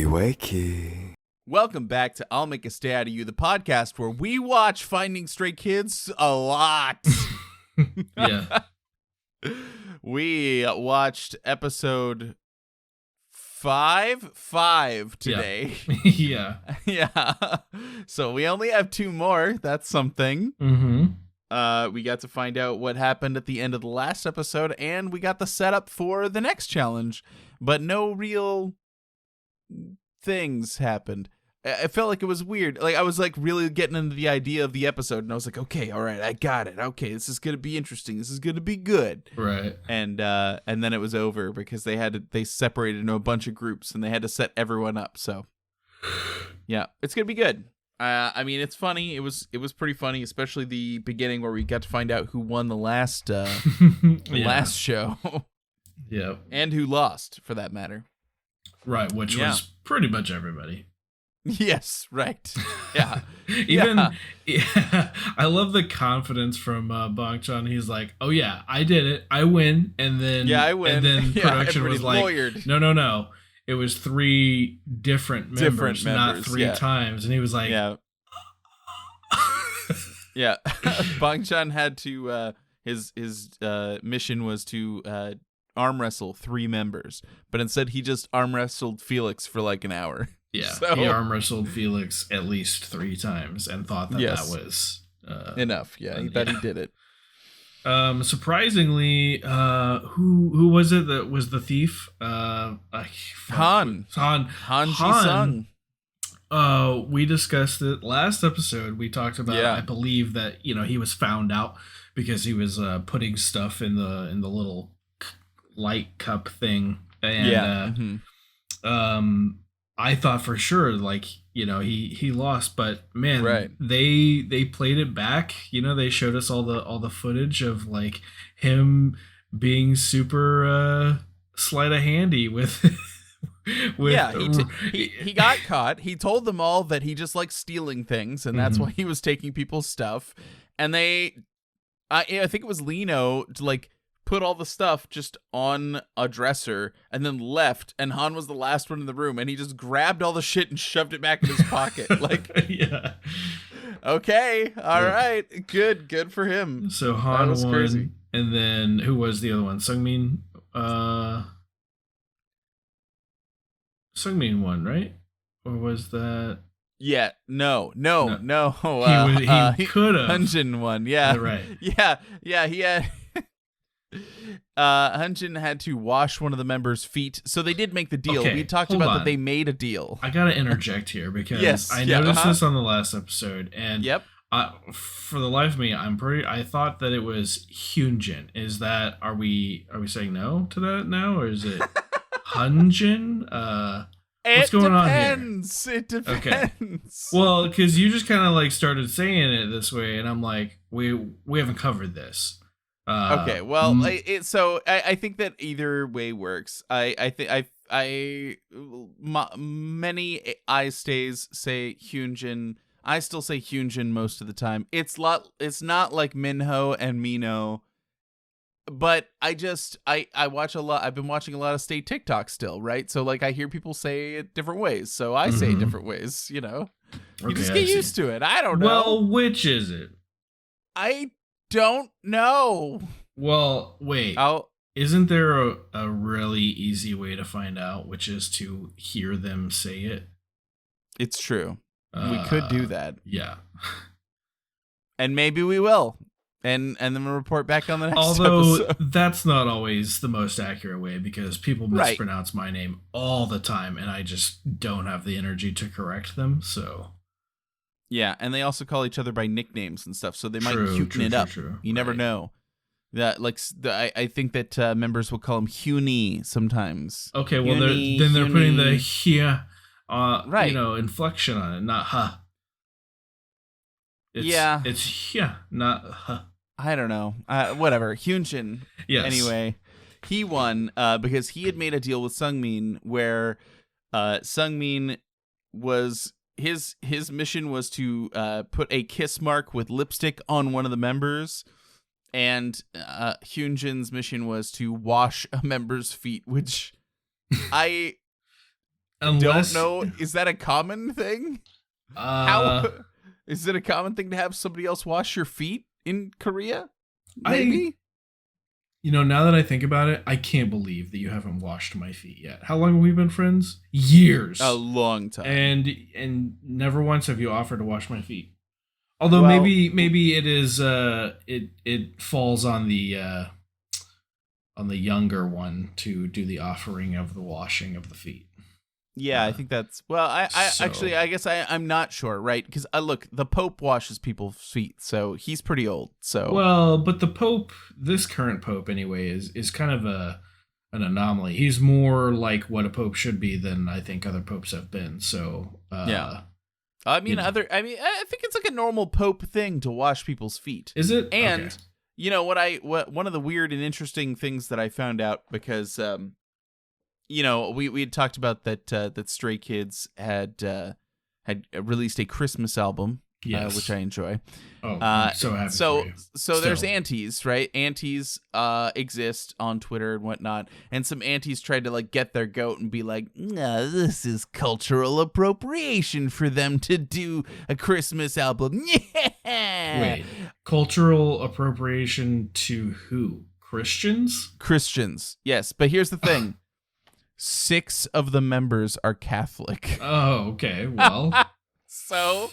wakey. Welcome back to I'll Make a Stay Out of You, the podcast where we watch Finding Stray Kids a lot. Yeah. We watched episode 5 today. Yeah. Yeah. So we only have 2 more. That's something. Mm-hmm. We got to find out what happened at the end of the last episode, and we got the setup for the next challenge, but no real things happened. I felt like it was weird. Like I was like really getting into the idea of the episode, and I was like, okay, all right, I got it. Okay, this is gonna be interesting. This is gonna be good. Right. And then it was over because they separated into a bunch of groups and they had to set everyone up. So yeah, it's gonna be good. I mean, it's funny. It was pretty funny, especially the beginning where we got to find out who won the last last show. Yeah. And who lost, for that matter. Right, which was pretty much everybody. Yes, right. Yeah. Yeah, I love the confidence from Bong Chan. He's like, "Oh yeah, I did it. I win." And then I win. And then production was like, lawyered. "No. It was 3 different members, not 3 times." And he was like, "Yeah, yeah." Bong Chan had to his mission was to arm wrestle 3 members, but instead he just arm wrestled Felix for like an hour. Yeah, so, he arm wrestled Felix at least 3 times and thought that that was enough. Yeah, he thought he did it. Surprisingly, who was it that was the thief? Han Ji-sung. We discussed it last episode. We talked about. I believe that he was found out because he was putting stuff in the little light cup thing, and I thought for sure he lost, but man, they played it back. They showed us all the footage of like him being super sleight of handy with he got caught. He told them all that he just likes stealing things, and that's why he was taking people's stuff. And I think it was Lino put all the stuff just on a dresser and then left, and Han was the last one in the room, and he just grabbed all the shit and shoved it back in his pocket. Yeah. Okay, all right, good for him. So Han was won, crazy. And then who was the other one? Sungmin. Sungmin won, right? Or was that? Yeah, no. He could have. Hunjin won. Yeah, right. Yeah. He had. Hunjin had to wash one of the members' feet, so they did make the deal. Okay, we talked about that they made a deal. I gotta interject here because I noticed this on the last episode, and for the life of me, I thought that it was Hyunjin. Is that are we saying no to that now, or is it Hunjin? What's going on here? It depends. Okay. Well, because you just kind of started saying it this way, and I'm like, we haven't covered this. Okay, well, I think that either way works. Many I stays say Hyunjin. I still say Hyunjin most of the time. It's not like Minho and Mino, but I watch a lot. I've been watching a lot of Stay TikTok still, right? So I hear people say it different ways, so I say it different ways. You just get used to it. I don't know. Well, which is it? I don't know. Well, wait. Isn't there a really easy way to find out, which is to hear them say it? It's true. We could do that. Yeah. And maybe we will. And then we'll report back on the next episode. That's not always the most accurate way because people mispronounce my name all the time and I just don't have the energy to correct them, so... Yeah, and they also call each other by nicknames and stuff, so they might Hutin it up. You never know. That I think that members will call him Huni sometimes. Okay, well they're putting the here, inflection on it, not ha. It's here, not ha. I don't know. Whatever. Hyunjin. Yes. Anyway, he won because he had made a deal with Sungmin where Sungmin was. His mission was to put a kiss mark with lipstick on one of the members, and Hyunjin's mission was to wash a member's feet, which I Unless, don't know. Is that a common thing? How is it a common thing to have somebody else wash your feet in Korea? Maybe. Now that I think about it, I can't believe that you haven't washed my feet yet. How long have we been friends? Years. A long time. And never once have you offered to wash my feet. Although Well, maybe it is it falls on the younger one to do the offering of the washing of the feet. Yeah, I think that's actually I guess I'm not sure, right? Because look, the Pope washes people's feet, so he's pretty old. So well, but the Pope, this current Pope anyway, is kind of an anomaly. He's more like what a Pope should be than I think other popes have been. So yeah, I mean I think it's like a normal Pope thing to wash people's feet. Is it? And okay. what one of the weird and interesting things that I found out because we had talked about that Stray Kids had released a Christmas album, yes. Which I enjoy. Oh, I'm so happy. So there's aunties, right? Aunties exist on Twitter and whatnot, and some aunties tried to like get their goat and be like, "No, this is cultural appropriation for them to do a Christmas album." Yeah. Wait, cultural appropriation to who? Christians? Christians, yes. But here's the thing. 6 of the members are Catholic. Oh, okay. Well, so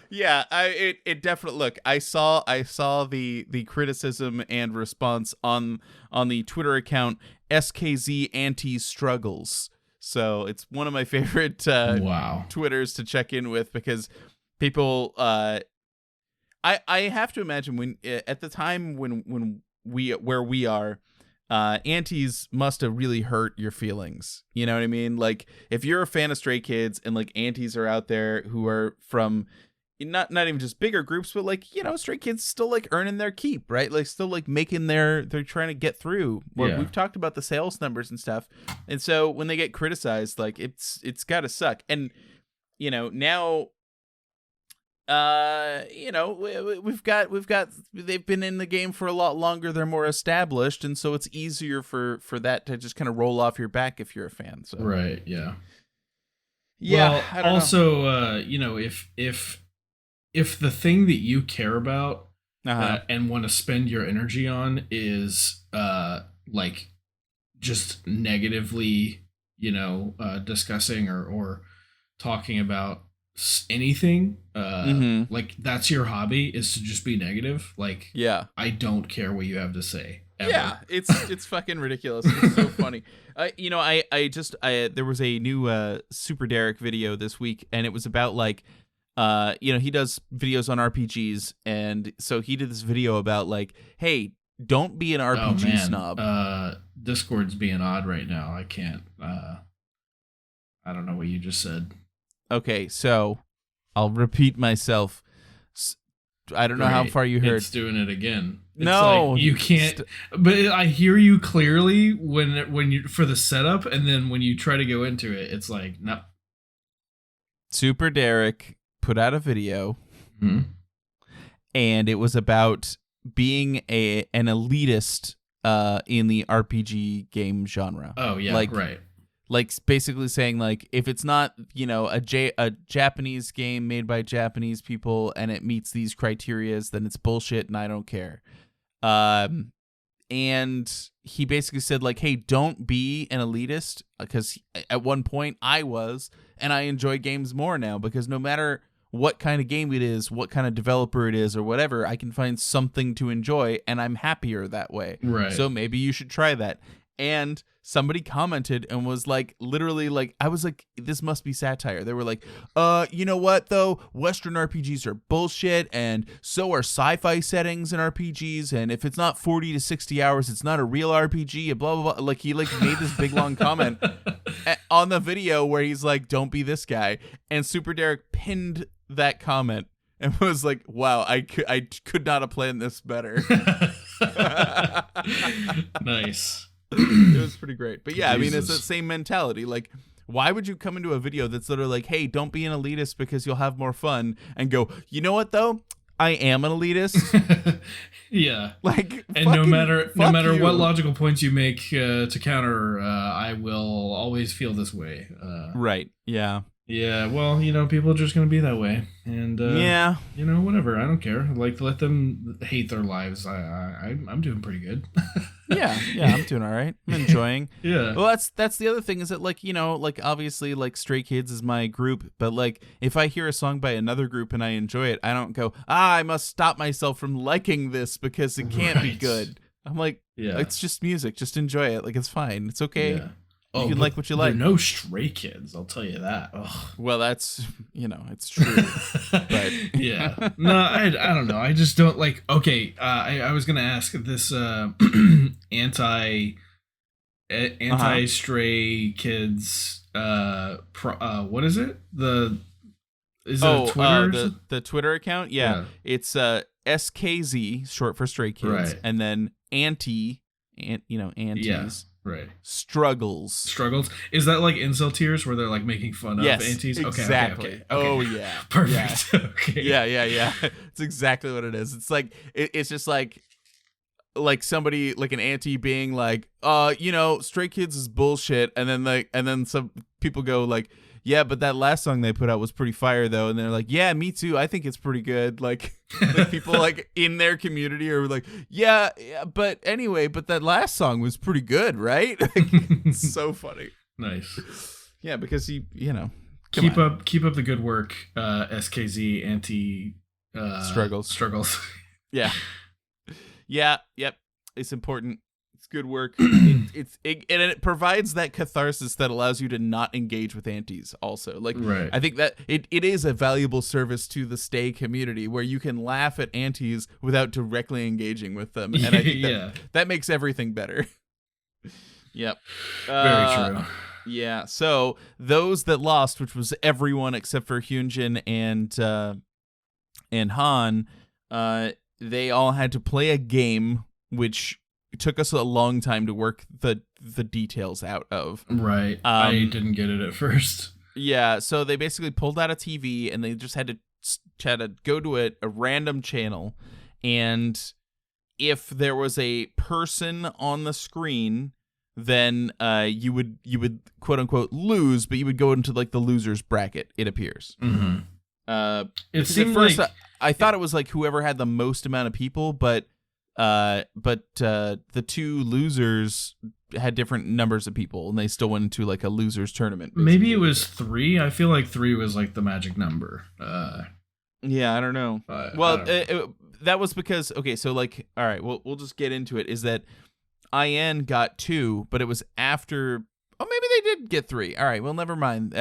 yeah, it definitely look. I saw the criticism and response on the Twitter account SKZ Anti Struggles. So it's one of my favorite Twitters to check in with because people. I have to imagine when at the time when we are. Aunties must have really hurt your feelings. You know what I mean? Like if you're a fan of Stray Kids and like aunties are out there who are from not even just bigger groups, but like, Stray Kids still like earning their keep, right? Like still like making they're trying to get through. Well, we've talked about the sales numbers and stuff. And so when they get criticized, like it's gotta suck. And now we've got they've been in the game for a lot longer, they're more established, and so it's easier for that to just kind of roll off your back if you're a fan. So right, yeah. Well, also if the thing that you care about and want to spend your energy on is like just negatively discussing or talking about anything like that's your hobby, is to just be negative, like I don't care what you have to say ever. Yeah, it's fucking ridiculous. It's so funny. There was a new Super Derek video this week, and it was about like he does videos on RPGs, and so he did this video about like, hey, don't be an RPG snob. Discord's being odd right now. I can't I don't know what you just said. Okay, so I'll repeat myself. I don't know how far you heard. It's doing it again. It's no, like you can't. But I hear you clearly when you for the setup, and then when you try to go into it, it's like no. Super Derek put out a video, and it was about being an elitist in the RPG game genre. Oh yeah, right. Like basically saying like if it's not a Japanese game made by Japanese people and it meets these criterias, then it's bullshit and I don't care. And he basically said like, hey, don't be an elitist, because at one point I was, and I enjoy games more now because no matter what kind of game it is, what kind of developer it is or whatever, I can find something to enjoy and I'm happier that way. Right. So maybe you should try that. And somebody commented and was like, literally like, I was like, this must be satire. They were like, you know what though? Western RPGs are bullshit, and so are sci-fi settings in RPGs. And if it's not 40 to 60 hours, it's not a real RPG, and blah, blah, blah. Like he like made this big long comment on the video where he's like, don't be this guy. And Super Derek pinned that comment and was like, wow, I could not have planned this better. Nice. It was pretty great. But yeah, Jesus. I mean, it's the same mentality. Like, why would you come into a video that's literally like, hey, don't be an elitist because you'll have more fun, and go, you know what though? I am an elitist. Yeah. Like, and no matter you. what logical points you make to counter, I will always feel this way. Right. Yeah. Yeah. Well, people are just gonna be that way, and yeah, whatever. I don't care. Like, let them hate their lives. I'm doing pretty good. yeah, I'm doing all right. I'm enjoying. Yeah. Well, that's the other thing is that, like, like, obviously, like, Stray Kids is my group, but, like, if I hear a song by another group and I enjoy it, I don't go, I must stop myself from liking this because it can't be good. I'm like, it's just music. Just enjoy it. Like, it's fine. It's okay. Yeah. You can like what you like. There are no Stray Kids, I'll tell you that. Ugh. Well, that's, it's true. But yeah. No, I don't know. I just don't like. Okay, I was gonna ask this anti Stray Kids. What is it? Is it Twitter? The Twitter account. Yeah. It's SKZ, short for Stray Kids, right. And then antis. Yeah. Right. Struggles. Is that like incel tears where they're like making fun of antis? Exactly. Okay. Oh yeah. Perfect. Yeah. Okay. Yeah. It's exactly what it is. It's like it's just like somebody, like an anti being like, Stray Kids is bullshit, and then some people go like, yeah, but that last song they put out was pretty fire though, and they're like, yeah, me too, I think it's pretty good. Like people like in their community are like, yeah, but anyway, but that last song was pretty good, right? It's so funny. Nice. Yeah, because keep up the good work, SKZ anti struggles. Yeah. Yep. It's important. It's good work. It provides that catharsis that allows you to not engage with antis also. Like, right. I think that it is a valuable service to the Stay community where you can laugh at antis without directly engaging with them. And I think that makes everything better. Yep. Very true. Yeah. So those that lost, which was everyone except for Hyunjin and Han, they all had to play a game, which took us a long time to work the details out of. Right. I didn't get it at first. Yeah, so they basically pulled out a TV and they just had to go to a random channel, and if there was a person on the screen, then you would quote unquote lose, but you would go into like the losers bracket, it appears. Mm-hmm. It seemed at first I thought it was like whoever had the most amount of people, but the two losers had different numbers of people, and they still went into like a losers tournament. Basically. Maybe it was 3. I feel like 3 was like the magic number. Yeah, I don't know. That was because so like, all right, we'll just get into it. Is that IN got 2, but it was after. Oh, maybe they did get 3. All right, well, never mind.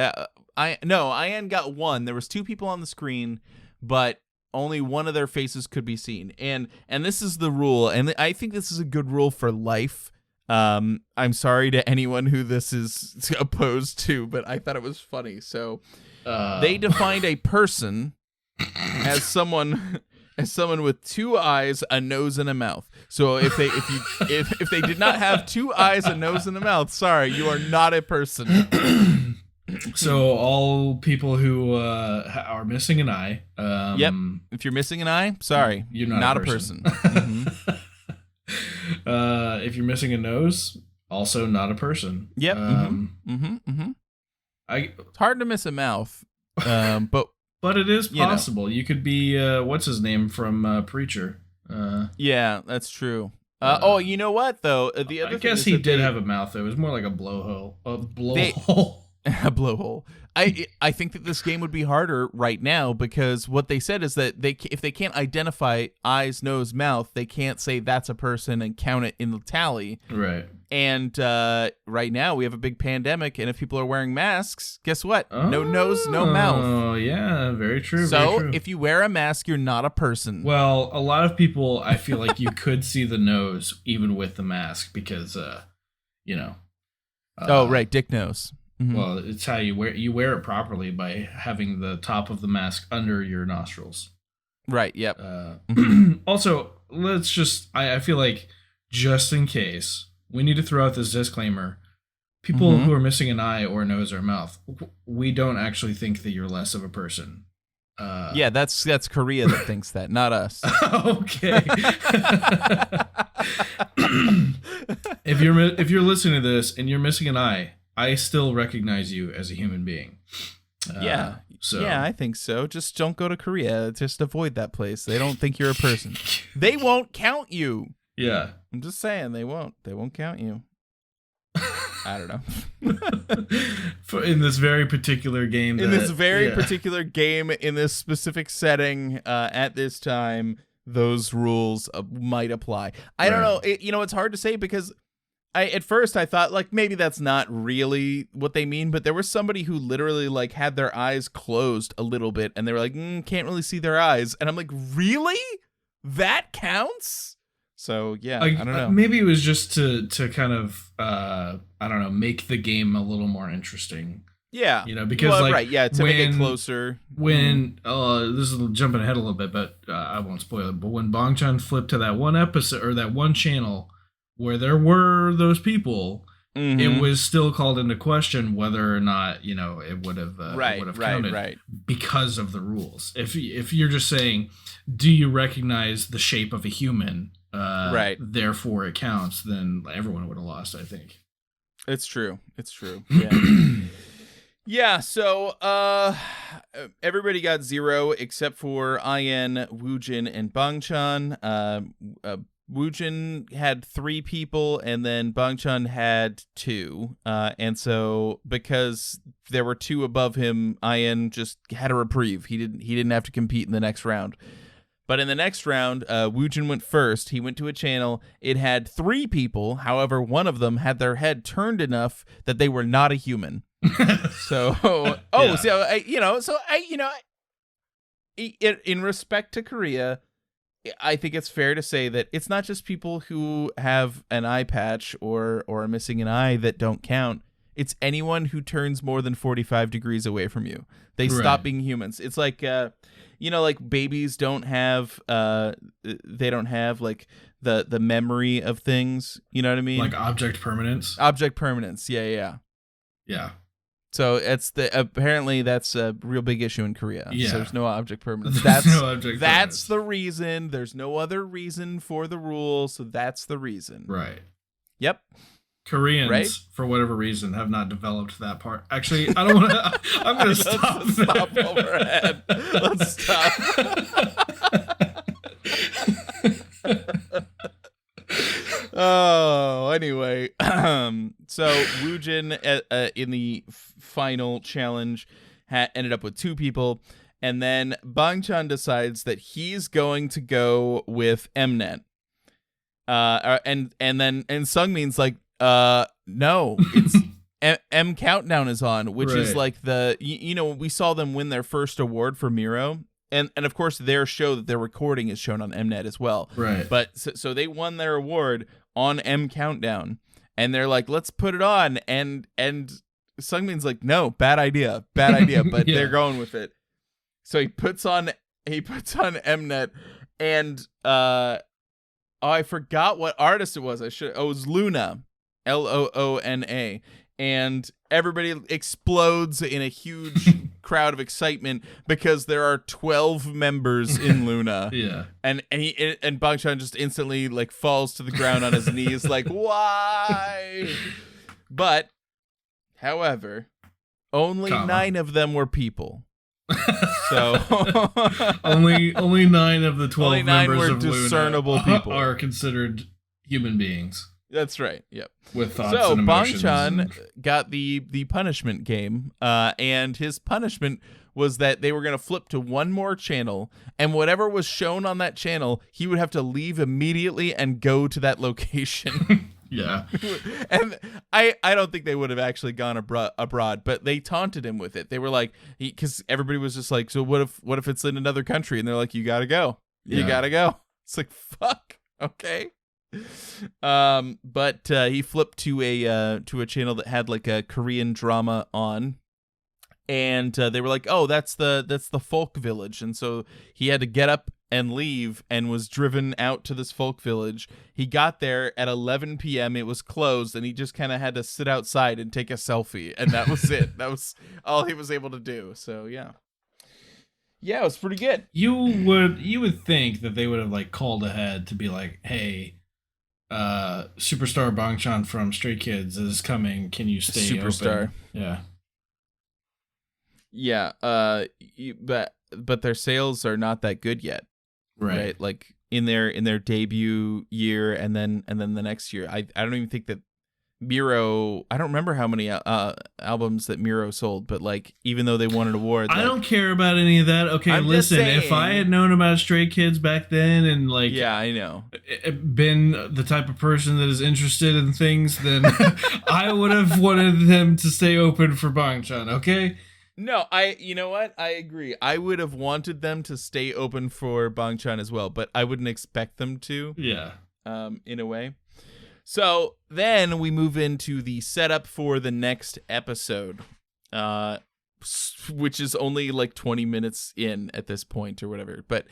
IN got 1. There was 2 people on the screen, but only one of their faces could be seen, and this is the rule, and I think this is a good rule for life. I'm sorry to anyone who this is opposed to, but I thought it was funny. So they defined a person as someone with 2 eyes, a nose, and a mouth. So if they did not have 2 eyes, a nose, and a mouth, sorry, you are not a person. So all people who are missing an eye. Yep. If you're missing an eye, sorry, you're not a person. Mm-hmm. If you're missing a nose, also not a person. Yep. It's hard to miss a mouth, but it is possible. You could be what's his name from Preacher. Yeah, that's true. You know what though? The other I guess he did have a mouth. It was more like a blowhole. A blowhole. I think that this game would be harder right now because what they said is that if they can't identify eyes, nose, mouth, they can't say that's a person and count it in the tally. Right. And right now we have a big pandemic, and if people are wearing masks, guess what? No nose, no mouth. Oh yeah, very true. So very true. If you wear a mask, you're not a person. Well, a lot of people, I feel like you could see the nose even with the mask because, right, dick nose. Mm-hmm. Well, it's how you wear it properly by having the top of the mask under your nostrils. Right. Yep. Also, let's just I feel like just in case we need to throw out this disclaimer. People who are missing an eye or a nose or a mouth, we don't actually think that you're less of a person. Yeah, that's Korea that thinks that, not us. Okay. If you're listening to this and you're missing an eye, I still recognize you as a human being. Yeah, I think so. Just don't go to Korea. Just avoid that place. They don't think you're a person. They won't count you. Yeah, I'm just saying they won't. They won't count you. I don't know. In this very particular game. Particular game, in this specific setting, at this time, those rules might apply. I don't know. It's hard to say because at first I thought like maybe that's not really what they mean, but there was somebody who literally like had their eyes closed a little bit and they were like, can't really see their eyes. And I'm like, really? That counts? So yeah, I don't know. Maybe it was just to kind of I don't know, make the game a little more interesting. Yeah, because to make it closer. When this is jumping ahead a little bit, but I won't spoil it. But when Bang-chan flipped to that one episode or that one channel where there were those people, it was still called into question whether or not it would have counted because of the rules. If you're just saying, do you recognize the shape of a human? Therefore it counts, then everyone would have lost, I think. It's true. Yeah. Yeah, so everybody got 0 except for Ian, Woojin, and Bang-chan. Woojin had 3 people and then Bang-chan had 2. And so because there were 2 above him, Ian just had a reprieve. He didn't have to compete in the next round. But in the next round, Woojin went first. He went to a channel. It had 3 people. However, one of them had their head turned enough in respect to Korea, I think it's fair to say that it's not just people who have an eye patch or are missing an eye that don't count. It's anyone who turns more than 45 degrees away from you. They stop being humans. It's like, like babies don't have, they don't have like the memory of things. You know what I mean? Like object permanence. Yeah. Yeah. So apparently that's a real big issue in Korea. Yeah. So there's no object permanence. That's the reason. There's no other reason for the rule. So that's the reason. Right. Yep. Koreans, for whatever reason, have not developed that part. Actually, I don't want to. I'm going to stop. Stop overhead. Let's stop. Oh, anyway. So Woojin in the final challenge ended up with 2 people, and then Bang-chan decides that he's going to go with Mnet. And Sungmin's like, no, it's M Countdown is on, which is like we saw them win their first award for Miro. And of course their show that they're recording is shown on Mnet as well. Right. But so they won their award on M Countdown and they're like, let's put it on. And Sungmin's like, no, bad idea. But they're going with it. So he puts on Mnet and, I forgot what artist it was. It was Luna. Loona, and everybody explodes in a huge crowd of excitement because there are 12 members in Luna. Yeah, and Bang-chan just instantly like falls to the ground on his knees, like why? But, however, only 9 of them were people. So only 9 of the 12 members were of discernible Luna people are considered human beings. That's right. Yep. With thoughts and emotions. So Bang-chan got the punishment game, and his punishment was that they were going to flip to one more channel, and whatever was shown on that channel, he would have to leave immediately and go to that location. Yeah. And I don't think they would have actually gone abroad, but they taunted him with it. They were like, because everybody was just like, so what if it's in another country? And they're like, you gotta go. You gotta go. It's like, fuck. Okay. But he flipped to a channel that had like a Korean drama on, and they were like, oh, that's the folk village, and so he had to get up and leave and was driven out to this folk village. He got there at 11 p.m. It was closed, and he just kind of had to sit outside and take a selfie, and that was it. That was all he was able to do. So yeah. Yeah, it was pretty good. You would think that they would have like called ahead to be like, hey, superstar Bangchan from Stray Kids is coming. Can you stay Superstar. open? Yeah. Yeah. But their sales are not that good yet. Right? Like in their debut year and then the next year. I don't even think that Miro, I don't remember how many albums that Miro sold, but like even though they won an award, I don't care about any of that. Okay, listen, if I had known about Stray Kids back then and like, yeah, I know, been the type of person that is interested in things, then I would have wanted them to stay open for Bangchan. Okay. No, you know what? I agree. I would have wanted them to stay open for Bangchan as well, but I wouldn't expect them to. Yeah. In a way. So then we move into the setup for the next episode, which is only like 20 minutes in at this point or whatever. But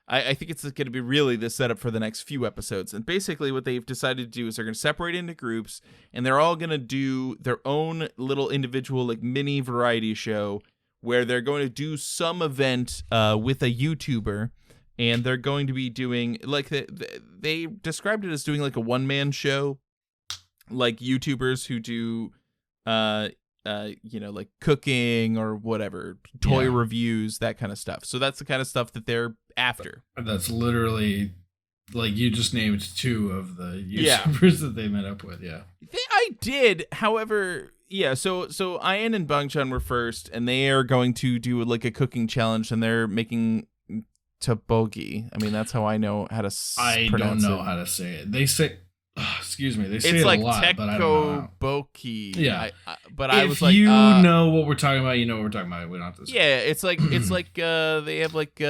I think it's going to be really the setup for the next few episodes. And basically what they've decided to do is they're going to separate into groups, and they're all going to do their own little individual like mini variety show where they're going to do some event with a YouTuber. And they're going to be doing, like, they described it as doing, like, a one-man show. Like, YouTubers who do, like, cooking or whatever. Toy reviews, that kind of stuff. So that's the kind of stuff that they're after. That's literally, like, you just named two of the YouTubers that they met up with, I did, however... Yeah, so Ian and Bangchan were first, and they are going to do, like, a cooking challenge, and they're making... tteokbokki. I mean, that's how I know how to I pronounce don't know it. how to say it. They say, excuse me, they say it's it like a lot, but I don't know. Tteokbokki. Yeah, but I was like, if you know what we're talking about, you know what we're talking about. We don't have to. Yeah, it's like they have like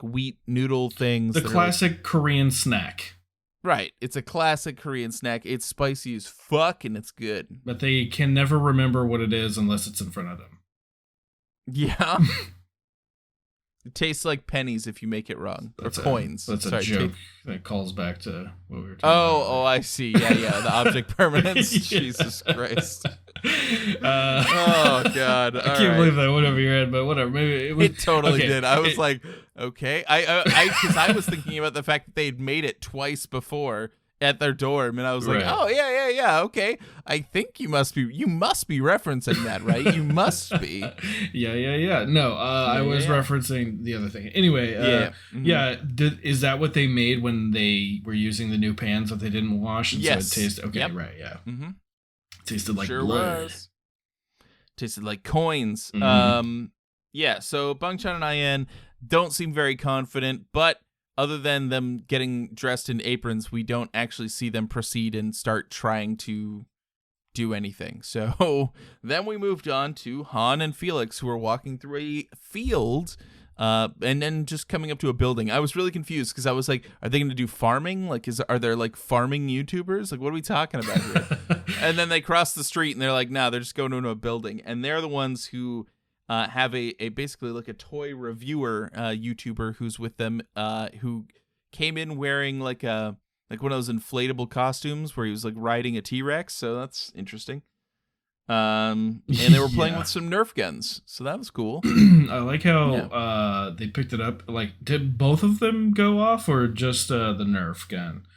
wheat noodle things. The classic Korean snack. Right, it's a classic Korean snack. It's spicy as fuck and it's good. But they can never remember what it is unless it's in front of them. Yeah. It tastes like pennies if you make it wrong. Or coins. That's a joke that calls back to what we were talking about. Oh, I see. Yeah. The object permanence. Jesus Christ. Oh, God. I can't believe that went over your head, but whatever. Maybe it totally did. I was like, okay. Because I was thinking about the fact that they'd made it twice before at their dorm, and I was like, oh, yeah, okay. I think you must be referencing that, right? You must be. Yeah. No, I was referencing the other thing. Anyway, is that what they made when they were using the new pans that they didn't wash? And yes. So it tasted, okay, right, yeah. Mm-hmm. Tasted like blood. Was. Tasted like coins. Mm-hmm. Yeah, so Bangchan and Ian don't seem very confident, but other than them getting dressed in aprons, we don't actually see them proceed and start trying to do anything. So then we moved on to Han and Felix, who are walking through a field and then just coming up to a building. I was really confused because I was like, are they going to do farming? Like, are there like farming YouTubers? Like, what are we talking about here? And then they cross the street and they're like, nah, they're just going into a building. And they're the ones who... have a basically like a toy reviewer YouTuber who's with them who came in wearing like one of those inflatable costumes where he was like riding a T-Rex, so that's interesting. And they were playing with some Nerf guns, so that was cool. I like how they picked it up. Like, did both of them go off or just the Nerf gun?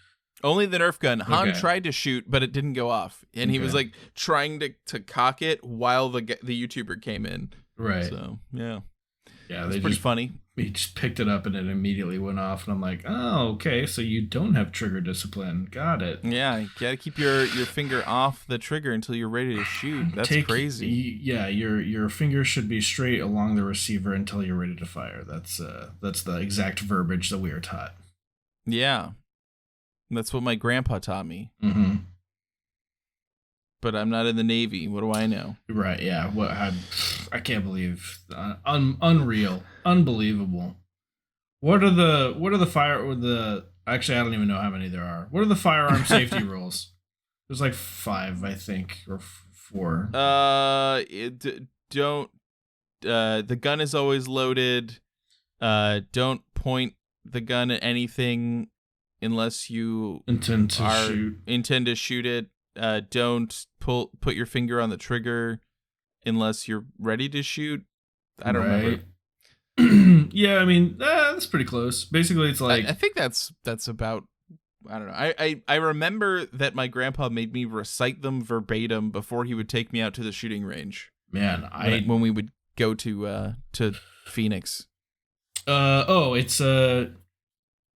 Only the Nerf gun. Han tried to shoot, but it didn't go off, and he was like trying to cock it while the YouTuber came in. Right. So, yeah. Yeah, it's pretty funny. He just picked it up and it immediately went off. And I'm like, oh, okay. So you don't have trigger discipline. Got it. Yeah. You got to keep your finger off the trigger until you're ready to shoot. That's crazy. Yeah. Your finger should be straight along the receiver until you're ready to fire. That's the exact verbiage that we are taught. Yeah. That's what my grandpa taught me. Mm-hmm. But I'm not in the Navy. What do I know? Right, yeah. I can't believe unreal, unbelievable. What are the actually I don't even know how many there are. What are the firearm safety rules? There's like 5, I think, or 4. The gun is always loaded. Don't point the gun at anything unless you intend to shoot it. Don't put your finger on the trigger unless you're ready to shoot. I don't remember. Yeah, I mean, that's pretty close. Basically, it's like I think that's about. I don't know. I remember that my grandpa made me recite them verbatim before he would take me out to the shooting range. Man, when we would go to Phoenix.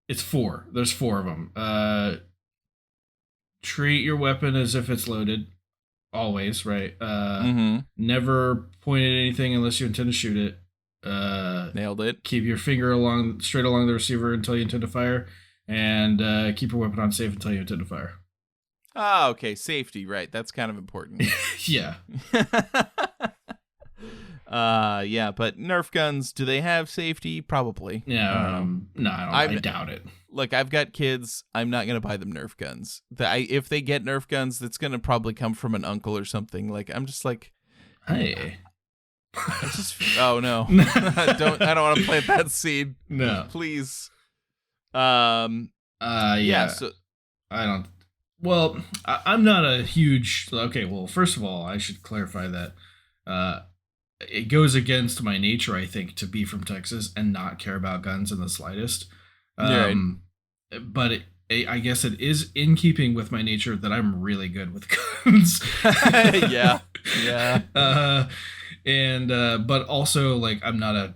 It's 4. There's 4 of them. Treat your weapon as if it's loaded. Always, right? Never point at anything unless you intend to shoot it. Nailed it. Keep your finger straight along the receiver until you intend to fire, and keep your weapon on safe until you intend to fire. Ah, okay, safety, right? That's kind of important. Yeah. Yeah, but Nerf guns, do they have safety? Probably. Yeah. No, I doubt it. Look, I've got kids. I'm not gonna buy them Nerf guns. If they get Nerf guns, that's gonna probably come from an uncle or something. Like, I'm just like, hey. Oh no. I don't want to plant that seed. No. Please. Yeah. So I don't. Well, I'm not a huge. Okay. Well, first of all, I should clarify that it goes against my nature, I think, to be from Texas and not care about guns in the slightest. Right. But I guess it is in keeping with my nature that I'm really good with guns. Yeah. But also, like, I'm not a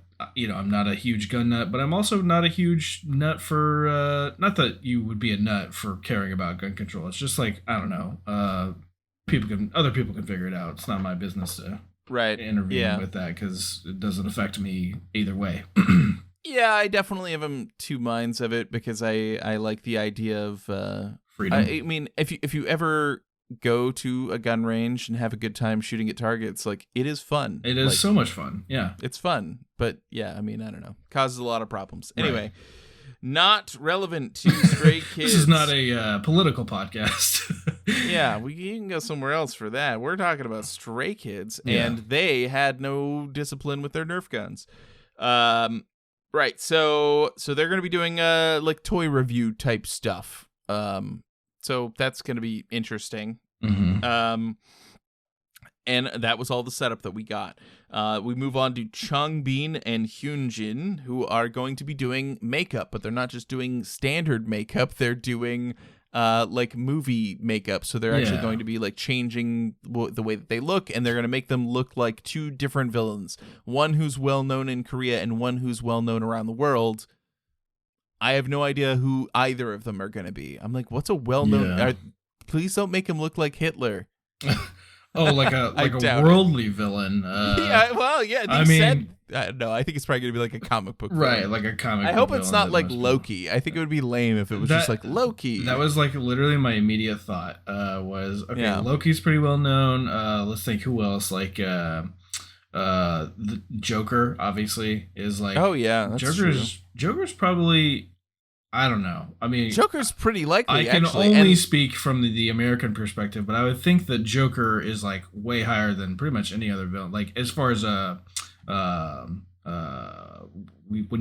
huge gun nut, but I'm also not a huge nut for not that you would be a nut for caring about gun control. It's just like, I don't know, other people can figure it out. It's not my business to intervene with that, because it doesn't affect me either way. Yeah, I definitely have two minds of it, because I like the idea of freedom. I mean, if you ever go to a gun range and have a good time shooting at targets, like, it is fun. It is so much fun. Yeah, it's fun. But yeah, I mean, I don't know, causes a lot of problems. Anyway, not relevant to stray kids. This is not a political podcast. Yeah, you can go somewhere else for that. We're talking about stray kids, and they had no discipline with their Nerf guns. Right, so they're going to be doing like toy review type stuff. So that's going to be interesting. Mm-hmm. And that was all the setup that we got. We move on to Changbin and Hyunjin, who are going to be doing makeup, but they're not just doing standard makeup. They're doing like movie makeup. So they're actually going to be like changing the way that they look, and they're going to make them look like two different villains. One who's well known in Korea and one who's well known around the world. I have no idea who either of them are going to be. I'm like, what's a well-known? Please don't make him look like Hitler. Oh, like a worldly villain. Yeah, well, yeah. I think it's probably gonna be like a comic book. Right, villain. like a comic. I hope it's not like Loki. I think it would be lame if it was just like Loki. That was like literally my immediate thought. Loki's pretty well known. Let's think who else. Like the Joker, obviously, is like. Oh yeah, that's Joker's probably. I don't know. I mean, Joker's pretty likely. I can only speak from the American perspective, but I would think that Joker is like way higher than pretty much any other villain. Like, as far as when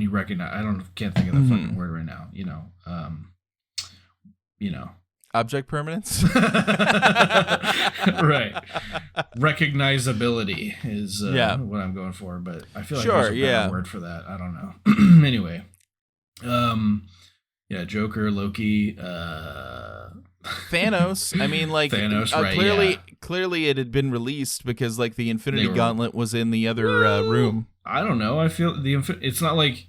you recognize, can't think of the fucking word right now. Object permanence. Right. Recognizability is what I'm going for, but I feel like there's a better word for that. I don't know. Anyway. Yeah, Joker, Loki, Thanos. I mean, like, Thanos, clearly it had been released because like the Infinity Gauntlet was in the other room. I don't know. I feel it's not like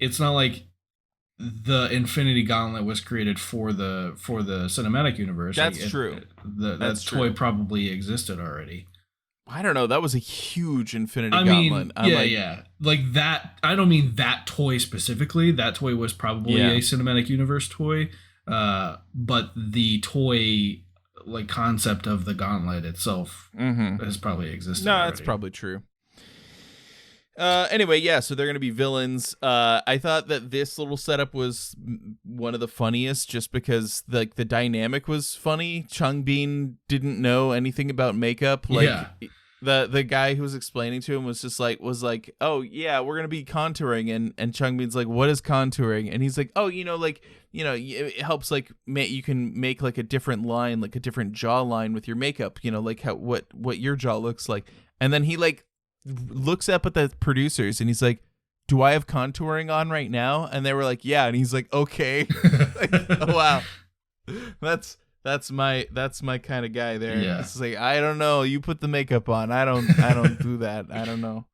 the Infinity Gauntlet was created for the cinematic universe. That's true. That toy probably existed already. I don't know. That was a huge Infinity Gauntlet. Like that. I don't mean that toy specifically. That toy was probably a cinematic universe toy. But the toy, like, concept of the gauntlet itself has probably existed. No, already. That's probably true. Anyway, so they're going to be villains. I thought that this little setup was one of the funniest just because the dynamic was funny. Changbin didn't know anything about makeup. The guy who was explaining to him was like, oh yeah, we're going to be contouring. And Changbin's like, what is contouring? And he's like, oh, it helps, like, you can make like a different line, like a different jawline with your makeup, like what your jaw looks like. And then he like looks up at the producers and he's like, do I have contouring on right now? And they were like, yeah. And he's like, okay. Like, oh, wow. That's my kind of guy there. Yeah. It's like, I don't know. You put the makeup on. I don't do that. I don't know.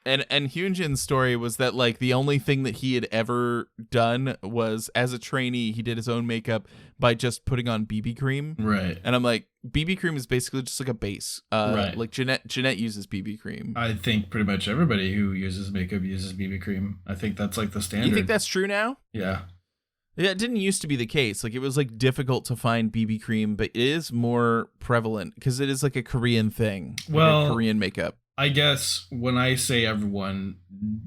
And Hyunjin's story was that like the only thing that he had ever done was as a trainee, he did his own makeup by just putting on BB cream. Right. And I'm like, BB cream is basically just like a base. Right. Like Jeanette uses BB cream. I think pretty much everybody who uses makeup uses BB cream. I think that's like the standard. You think that's true now? Yeah. Yeah, it didn't used to be the case. Like it was like difficult to find BB cream, but it is more prevalent because it is like a Korean thing. Like a Korean makeup. I guess when I say everyone,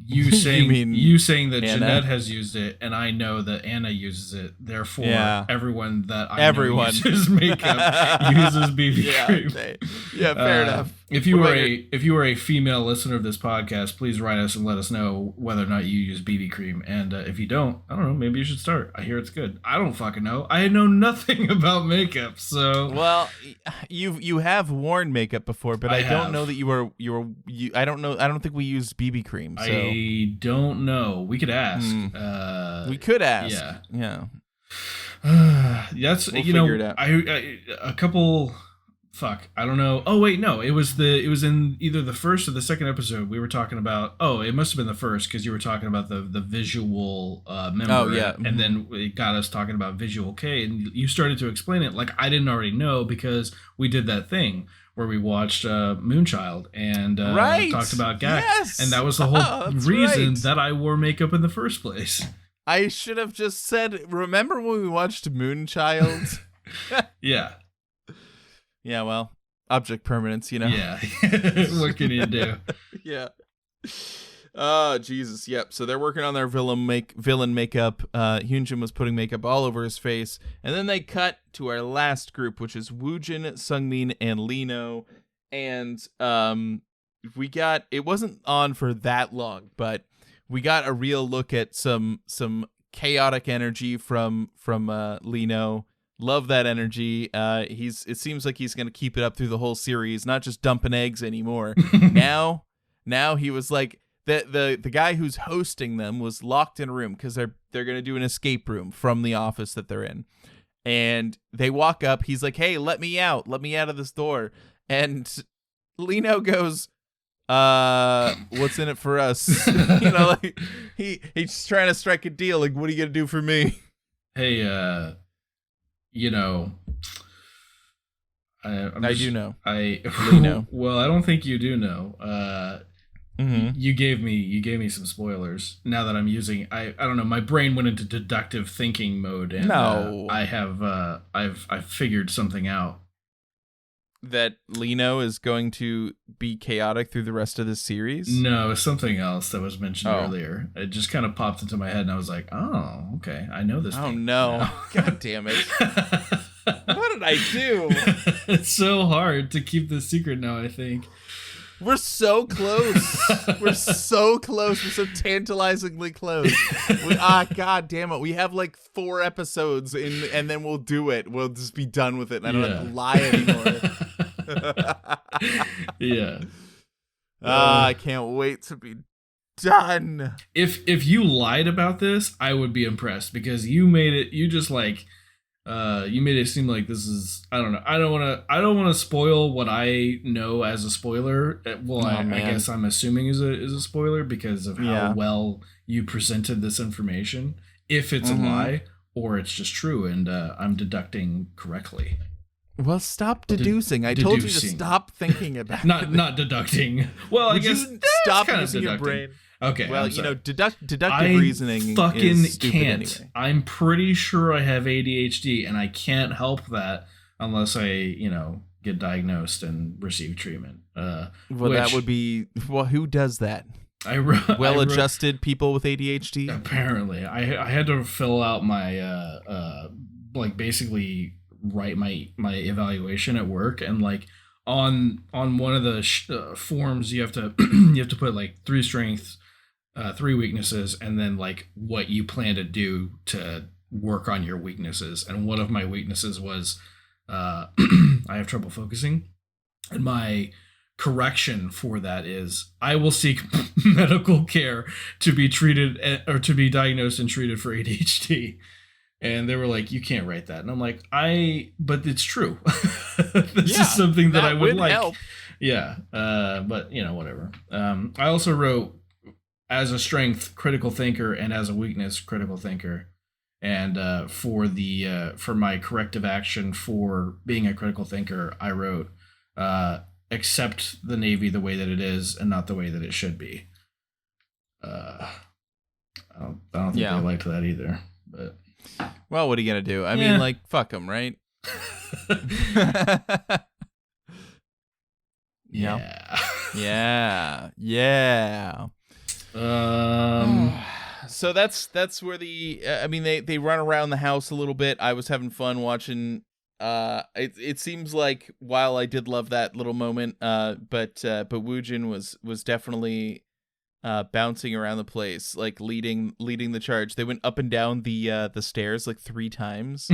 you saying that Anna? Jeanette has used it, and I know that Anna uses it. Therefore, everyone that I know uses makeup uses BB cream. Okay. Yeah, fair enough. If you were a female listener of this podcast, please write us and let us know whether or not you use BB cream. And if you don't, I don't know, maybe you should start. I hear it's good. I don't fucking know. I know nothing about makeup, so. Well, you have worn makeup before, but I don't know that you I don't know. I don't think we used BB cream. So. I don't know. We could ask. We could ask. Yeah. That's we'll figure it out. A couple. Fuck, I don't know. Oh wait, no, it was in either the first or the second episode. We were talking about. Oh, it must have been the first because you were talking about the visual member. Oh yeah, and then it got us talking about visual K, and you started to explain it like I didn't already know because we did that thing where we watched Moonchild and talked about Gak, and that was the whole reason that I wore makeup in the first place. I should have just said, remember when we watched Moonchild? Yeah. Yeah, well, object permanence, you know. Yeah. What can you do? Yeah. Oh, Jesus. Yep. So they're working on their villain makeup. Hyunjin was putting makeup all over his face. And then they cut to our last group, which is Woojin, Sungmin, and Lino. And it wasn't on for that long, but we got a real look at some chaotic energy from Lino. Love that energy. It seems like he's going to keep it up through the whole series, not just dumping eggs anymore. Now he was like the guy who's hosting them was locked in a room because they're going to do an escape room from the office that they're in. And they walk up, he's like, "Hey, let me out of this door." And Lino goes, what's in it for us? You know, like he's trying to strike a deal. Like, what are you going to do for me? Hey, you know, I do know. Well, I don't think you do know. Mm-hmm. You gave me some spoilers. Now that I'm using, I don't know. My brain went into deductive thinking mode, and I've figured something out. That Lino is going to be chaotic through the rest of this series? No, something else that was mentioned earlier. It just kind of popped into my head, and I was like, "Oh, okay, I know this." Oh no! Now. God damn it! What did I do? It's so hard to keep this secret now. I think we're so close. We're so close. We're so tantalizingly close. God damn it! We have like 4 episodes and then we'll do it. We'll just be done with it. And I don't have to lie anymore. Yeah. I can't wait to be done. If you lied about this, I would be impressed because you made it. You just like. You made it seem like this is. I don't know. I don't want to spoil what I know as a spoiler. Well, I guess I'm assuming is a spoiler because of how well you presented this information. If it's a lie or it's just true, and I'm deducting correctly. Well, stop deducing. I told you to stop thinking about it. Not deducting. Well, I guess stop using your brain. Okay. Well, you know, deductive reasoning fucking is stupid can't. anyway. I'm pretty sure I have ADHD, and I can't help that unless I, get diagnosed and receive treatment. That would be. Well, who does that? Well-adjusted people with ADHD. Apparently, I had to fill out my basically write my evaluation at work, and like on one of the forms you have to put like 3 strengths, 3 weaknesses, and then like what you plan to do to work on your weaknesses. And one of my weaknesses was I have trouble focusing, and my correction for that is I will seek medical care to be treated or to be diagnosed and treated for ADHD. And they were like, you can't write that. And I'm like, but it's true. This is something that I would like. Help. Yeah. But whatever. I also wrote as a strength, critical thinker, and as a weakness, critical thinker. And for my corrective action for being a critical thinker, I wrote, accept the Navy the way that it is and not the way that it should be. I don't think they liked that either. But well, what are you gonna do? I mean, like, fuck them, right? Yeah. So that's where they run around the house a little bit. I was having fun watching. It seems like while I did love that little moment, but Woojin was definitely bouncing around the place, like leading the charge. They went up and down the stairs like 3 times.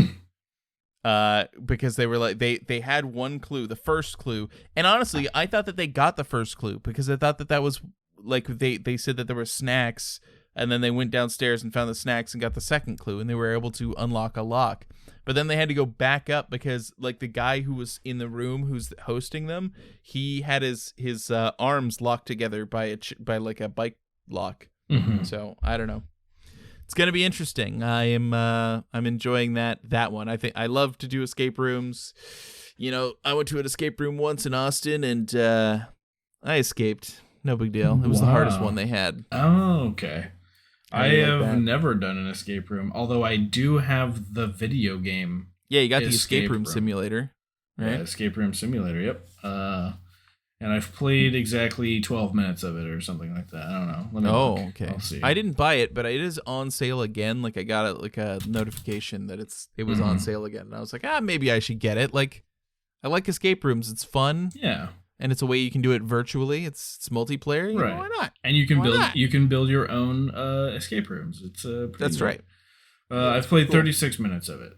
Because they were like they had one clue, the first clue, and honestly, I thought that they got the first clue because I thought that was like they said that there were snacks, and then they went downstairs and found the snacks and got the second clue, and they were able to unlock a lock. But then they had to go back up because like the guy who was in the room who's hosting them, he had his arms locked together by like a bike lock. Mm-hmm. So I don't know. It's gonna be interesting. I'm enjoying that one. I think I love to do escape rooms. I went to an escape room once in Austin, and I escaped. No big deal. It was the hardest one they had. Oh, okay. I have never done an escape room, although I do have the video game. Yeah, you got the escape room simulator, right? Yeah, escape room simulator. Yep. And I've played exactly 12 minutes of it or something like that. I don't know. Let me look. Okay. I'll see. I didn't buy it, but it is on sale again. Like I got like a notification that it was on sale again. And I was like, maybe I should get it. Like I like escape rooms. It's fun. Yeah. And it's a way you can do it virtually. It's multiplayer. Right. Why not? And you can build your own escape rooms. It's that's good. Right. I've played 36 minutes of it.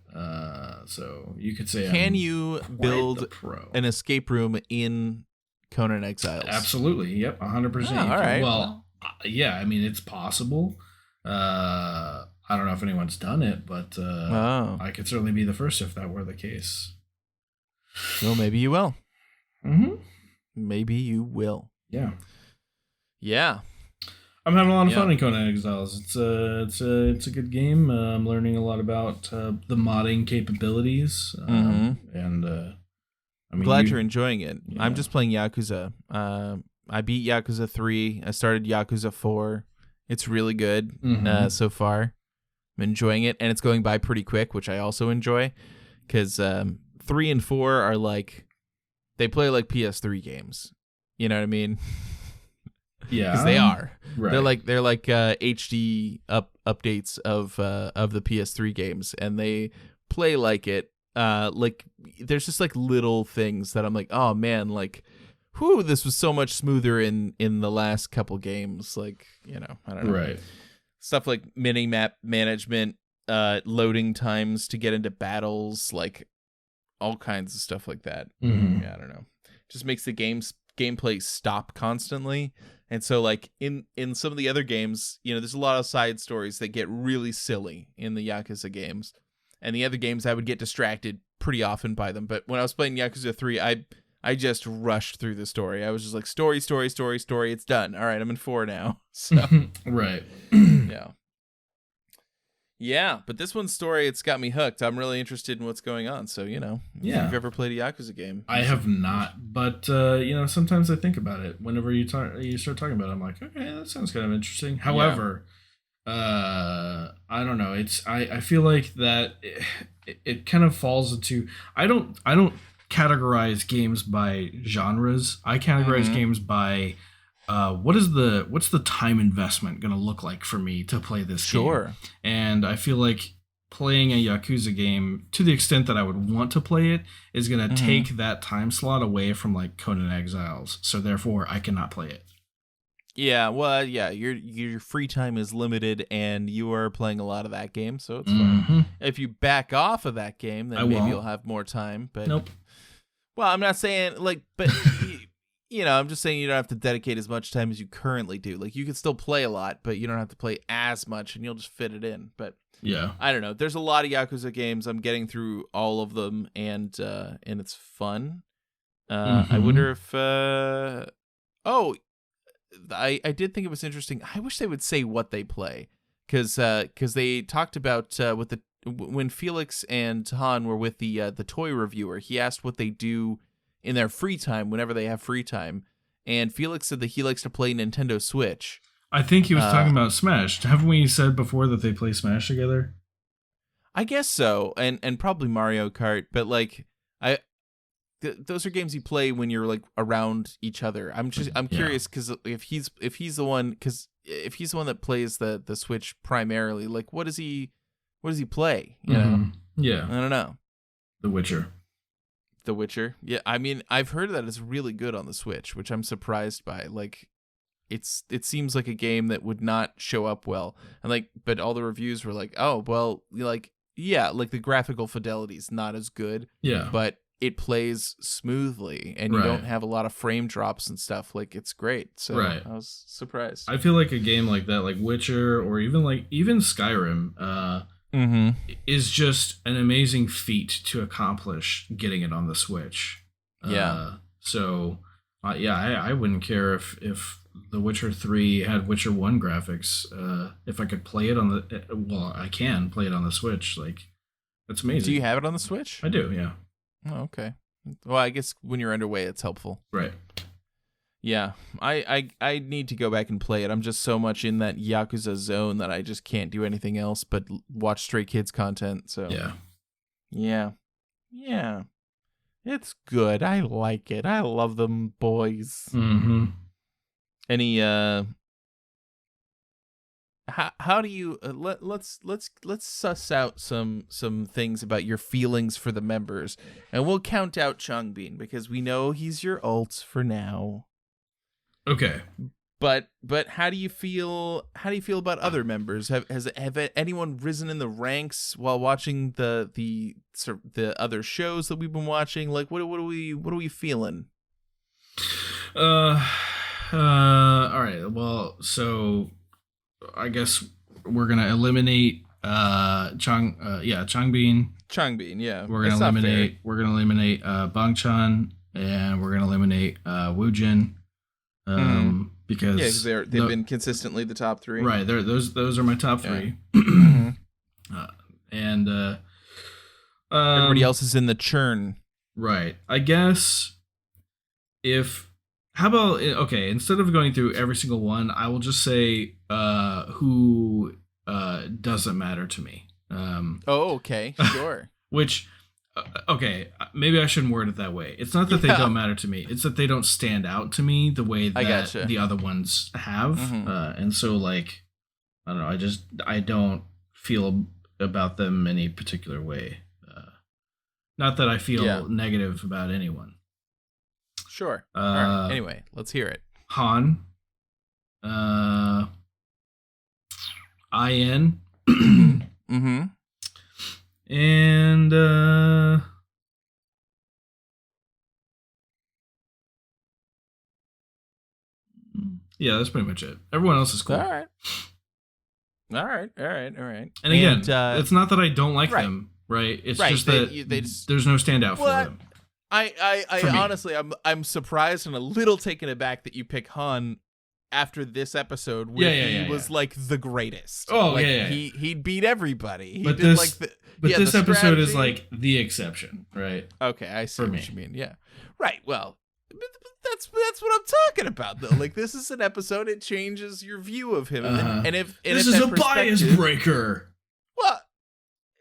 So you could say can you build an escape room in Conan Exiles? Absolutely. Yep. 100%. All right. Well, yeah. I mean, it's possible. I don't know if anyone's done it, but I could certainly be the first if that were the case. Well, maybe you will. Mm-hmm. Maybe you will. Yeah. Yeah. I'm having a lot of fun in Conan Exiles. It's a good game. I'm learning a lot about the modding capabilities. And I'm glad you're enjoying it. Yeah. I'm just playing Yakuza. I beat Yakuza 3. I started Yakuza 4. It's really good so far. I'm enjoying it, and it's going by pretty quick, which I also enjoy, because 3 and 4 are like, they play like PS3 games. You know what I mean? Yeah, because they are. Right. They're like HD updates of the PS3 games, and they play like it. Like there's just like little things that I'm like, oh man, like, whew, this was so much smoother in the last couple games. Like, I don't know, right? Stuff like mini map management, loading times to get into battles, like all kinds of stuff like that. Yeah, I don't know. Just makes the gameplay stop constantly. And so like in some of the other games, there's a lot of side stories that get really silly in the Yakuza games. And the other games, I would get distracted pretty often by them. But when I was playing Yakuza 3, I just rushed through the story. I was just like, story. It's done. All right, I'm in 4 now. So right. Yeah. Yeah, but this one's story, it's got me hooked. I'm really interested in what's going on. So, if you've ever played a Yakuza game. I have not, but, sometimes I think about it. Whenever you start talking about it, I'm like, okay, that sounds kind of interesting. However, I don't know. I feel like that it kind of falls into, I don't categorize games by genres. I categorize games by what's the time investment going to look like for me to play this game? And I feel like playing a Yakuza game, to the extent that I would want to play it, is going to take that time slot away from like Conan Exiles. So therefore, I cannot play it. Yeah, well, yeah, your free time is limited, and you are playing a lot of that game, so it's fine. If you back off of that game, then maybe you'll have more time. But nope. Well, I'm not saying like, but I'm just saying you don't have to dedicate as much time as you currently do. Like, you can still play a lot, but you don't have to play as much, and you'll just fit it in. But yeah, I don't know. There's a lot of Yakuza games. I'm getting through all of them, and it's fun. I wonder if I did think it was interesting. I wish they would say what they play, because they talked about when Felix and Han were with the toy reviewer. He asked what they do in their free time whenever they have free time, and Felix said that he likes to play Nintendo Switch. I think he was talking about Smash. Haven't we said before that they play Smash together? I guess so, and probably Mario Kart, but like those are games you play when you're like around each other. I'm curious, because if he's the one that plays the Switch primarily, like what does he play? You know? Yeah, I don't know. The Witcher. Yeah, I mean, I've heard that it's really good on the Switch, which I'm surprised by. Like, it seems like a game that would not show up well, and like, but all the reviews were like, oh well, like, yeah, like the graphical fidelity is not as good. Yeah, but it plays smoothly, and you don't have a lot of frame drops and stuff. Like, it's great. So I was surprised. I feel like a game like that, like Witcher, or even Skyrim, is just an amazing feat to accomplish getting it on the Switch. So I wouldn't care if The Witcher 3 had Witcher 1 graphics. If I could play it I can play it on the Switch. Like, that's amazing. Do you have it on the Switch? I do, yeah. Oh, okay. Well, I guess when you're underway, it's helpful. Right. Yeah, I need to go back and play it. I'm just so much in that Yakuza zone that I just can't do anything else but watch Stray Kids content. So yeah, it's good. I like it. I love them boys. Any how do you let's suss out some things about your feelings for the members, and we'll count out Changbin because we know he's your alt for now. Okay. But how do you feel about other members? Has anyone risen in the ranks while watching the other shows that we've been watching? Like, what are we feeling? All right. Well, so I guess we're gonna eliminate Changbin. Changbin, yeah. We're gonna eliminate Bangchan, and we're gonna eliminate Woojin. Because they've been consistently the top three. Right. Those are my top three. And everybody else is in the churn. Right. I guess instead of going through every single one, I will just say who doesn't matter to me. Okay, sure. Which okay, maybe I shouldn't word it that way. It's not that they don't matter to me. It's that they don't stand out to me the way that the other ones have. And so, like, I don't know. I don't feel about them any particular way. Not that I feel negative about anyone. Sure. All right. Anyway, let's hear it. Han. IN. And yeah, that's pretty much it. Everyone else is cool. All right. And again, it's not that I don't like them, right? It's just that there's no standout for them. I honestly, I'm surprised and a little taken aback that you pick Han after this episode where he was like the greatest. He'd beat everybody. But this episode is like the exception, right? Okay, I see what you mean. Yeah, right. Well, that's what I'm talking about, though. Like, this is an episode; it changes your view of him, and if this is a bias breaker. Well,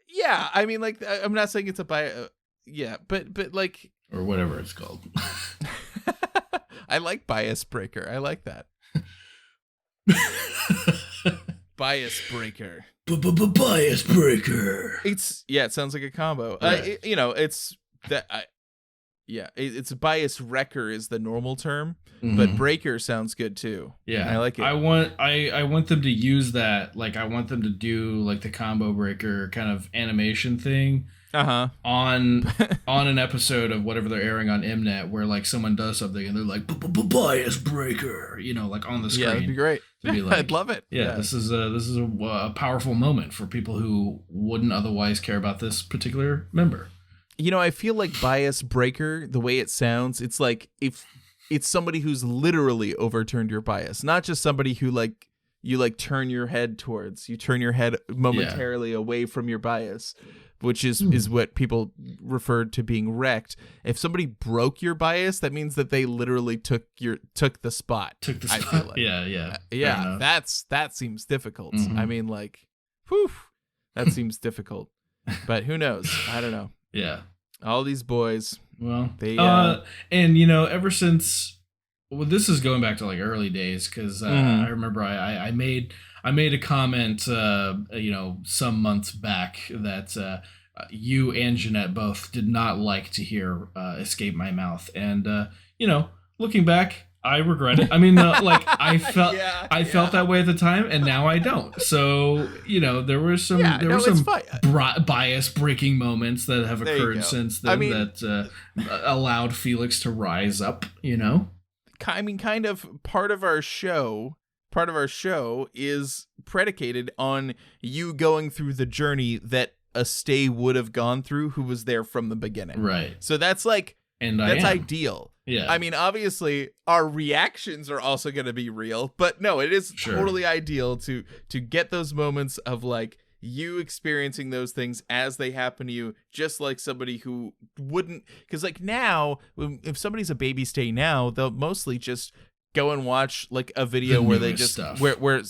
yeah, I mean, like, I'm not saying it's a bias. Yeah, but like, or whatever it's called. I like bias breaker. I like that. Bias breaker. Bias breaker. It sounds like a combo. It's that. It's bias wrecker is the normal term, but breaker sounds good too. Yeah, I like it. I want them to use that. Like, I want them to do like the combo breaker kind of animation thing. on an episode of whatever they're airing on Mnet where like someone does something and they're like bias breaker, like on the screen. Yeah, that'd be great. I'd love it. Yeah, this is a powerful moment for people who wouldn't otherwise care about this particular member. I feel like bias breaker, the way it sounds, it's like if it's somebody who's literally overturned your bias, not just somebody who like you like turn your head towards, you turn your head momentarily away from your bias, which is what people refer to being wrecked. If somebody broke your bias, that means that they literally took the spot. I feel like. Yeah. That seems difficult. Mm-hmm. I mean, like, whew, that seems difficult. But who knows? I don't know. Yeah. All these boys. Well, they and ever since, this is going back to like early days because I remember I made a comment some months back that you and Jeanette both did not like to hear escape my mouth, and looking back, I regret it. I mean, I felt that way at the time, and now I don't. So there were some bias breaking moments that have occurred since then that allowed Felix to rise up. I mean, kind of part of our show is predicated on you going through the journey that a stay would have gone through who was there from the beginning. Right. So that's like, that's ideal. Yeah. I mean, obviously our reactions are also going to be real, but no, it is totally ideal to get those moments of like you experiencing those things as they happen to you, just like somebody who wouldn't, because like now, if somebody's a baby stay now, they'll mostly just go and watch like a video where they just stuff. where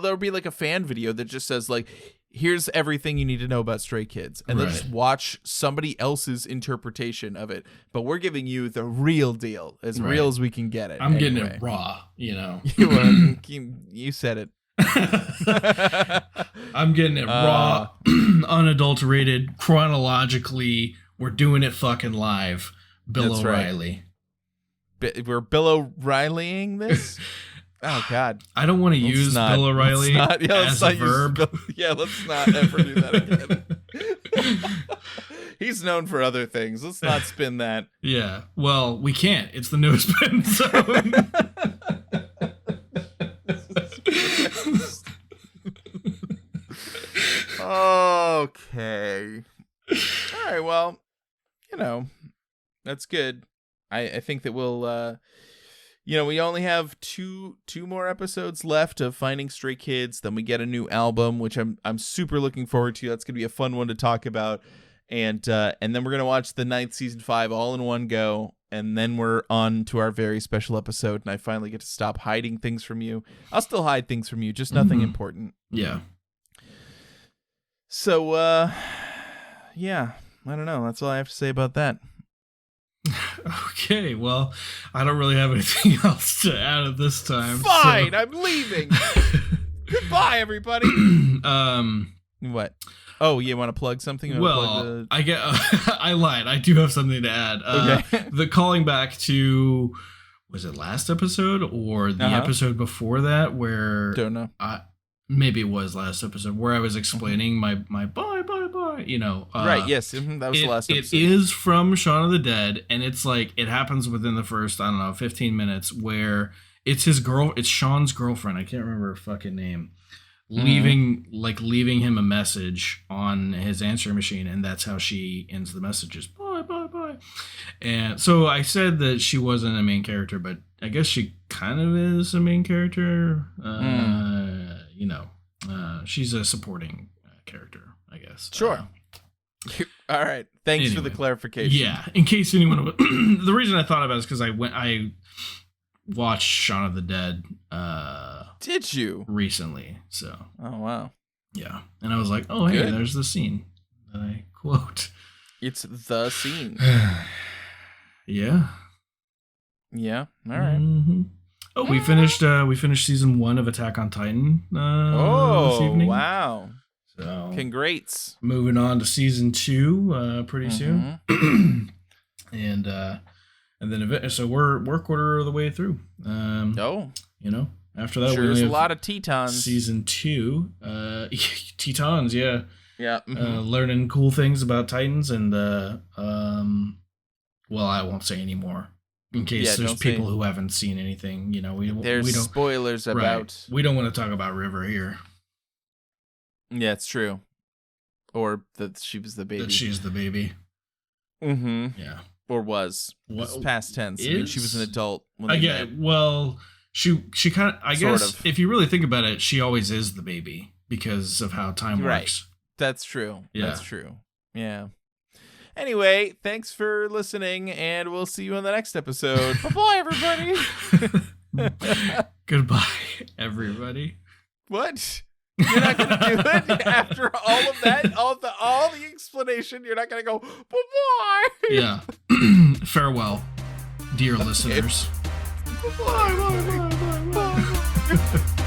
there'll be like a fan video that just says like, here's everything you need to know about Stray Kids, and they'll just watch somebody else's interpretation of it. But we're giving you the real deal, as real as we can get it. I'm getting it raw, You said it. I'm getting it raw, unadulterated, chronologically. We're doing it fucking live. Bill O'Reilly. We're Bill O'Reillying this? Oh, God. I don't want to use Bill O'Reilly as a verb. Let's not ever do that again. He's known for other things. Let's not spin that. Yeah. Well, we can't. It's the no spin zone. Okay. All right. Well, that's good. I think that we'll... we only have two more episodes left of Finding Stray Kids. Then we get a new album, which I'm super looking forward to. That's gonna be a fun one to talk about. And then we're gonna watch the 9th season 5 all in one go. And then we're on to our very special episode, and I finally get to stop hiding things from you. I'll still hide things from you, just nothing important. Yeah. So I don't know. That's all I have to say about that. Okay, well, I don't really have anything else to add at this time. Fine, so. I'm leaving. Goodbye, everybody. What? Oh, you want to plug something? I lied. I do have something to add. Okay. The calling back to, was it last episode or the episode before that where... Don't know. Maybe it was last episode where I was explaining my bye. Right, yes. That was the last episode. It is from Shaun of the Dead, and it's like, it happens within the first, 15 minutes where it's it's Sean's girlfriend. I can't remember her fucking name. Leaving him a message on his answering machine, and that's how she ends the messages. Bye. And so I said that she wasn't a main character, but I guess she kind of is a main character. She's a supporting character, I guess. Sure. All right. Thanks for the clarification. Yeah. In case anyone, the reason I thought about it is because I watched Shaun of the Dead. Did you recently? So. Oh wow. Yeah, and I was like, oh hey, there's the scene that I quote. It's the scene. Yeah. Yeah. All right. Mm-hmm. Oh, we finished season 1 of Attack on Titan. This evening. Wow. So, congrats. Moving on to season 2 pretty soon. and then so we're quarter of the way through. After that, there's a lot of Tetons. Season 2, Tetons, yeah. Yeah. Learning cool things about Titans, and well, I won't say anymore in case there's people who haven't seen anything. You know, we don't spoilers about. We don't want to talk about River here. Yeah, it's true. Or that she was the baby. That she's the baby. Mm-hmm. Yeah. Or was. It's past tense. I mean, she was an adult when they met. Well, she kind of, I guess, if you really think about it, she always is the baby because of how time works. That's true. Yeah. That's true. Yeah. Anyway, thanks for listening, and we'll see you in the next episode. Bye-bye, everybody. Goodbye, everybody. What? You're not going to do it after all of that? All the explanation? You're not going to go, bye-bye? Yeah. Farewell, dear listeners. Bye-bye.